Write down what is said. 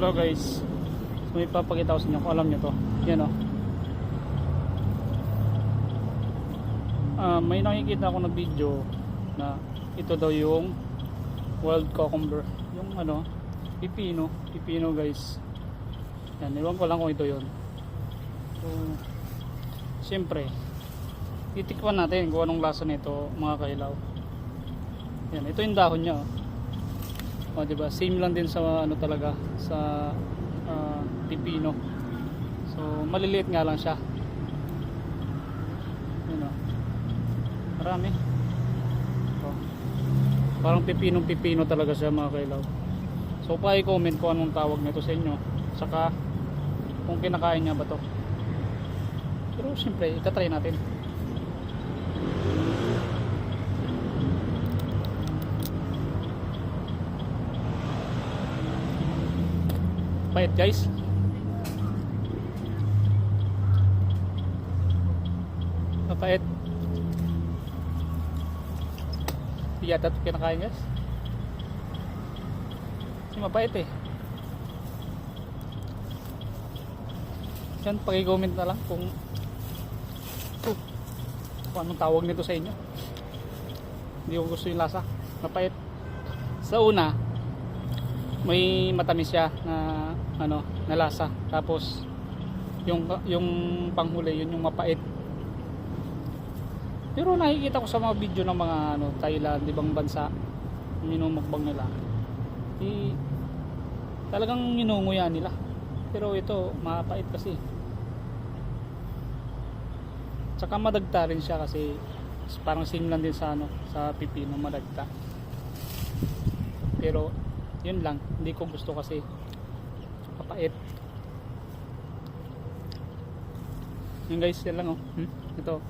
Hello guys, so, may papakita ko sa inyo kung alam nyo to. Yan o. May nakikita ako na video na ito daw yung wild cucumber, yung ano, pipino guys. Yan, iwan ko lang kung ito yun. So siyempre titikman natin kung anong lasa nito mga kailaw. Yan, ito yung dahon nya o diba, same lang din sa ano talaga sa pipino. So maliliit nga lang siya. Yun o, marami o, parang pipino talaga siya mga kailaw. So pa-comment kung anong tawag nito sa inyo, saka kung kinakain niya ba to. Pero siyempre itatry natin. Pait guys. Mapait. Hindi yata ito kinakain guys. Kasi mapait eh. Yan, pag-comment na lang kung anong tawag nito sa inyo. Hindi ko gusto yung lasa. Mapait. Sa una, may matamis siya na ano, na lasa. Tapos yung panghuli, yun yung mapait. Pero nakikita ko sa mga video ng mga ano, Thailand, ibang bansa, minumukbang nila. Talagang ninunguya nila. Pero ito, mapait kasi. Tsaka madagta rin siya kasi parang same lang din sa ano, sa pipino, madagta. Pero yun lang, hindi ko gusto kasi mapait. Yun guys, yan lang oh. Ito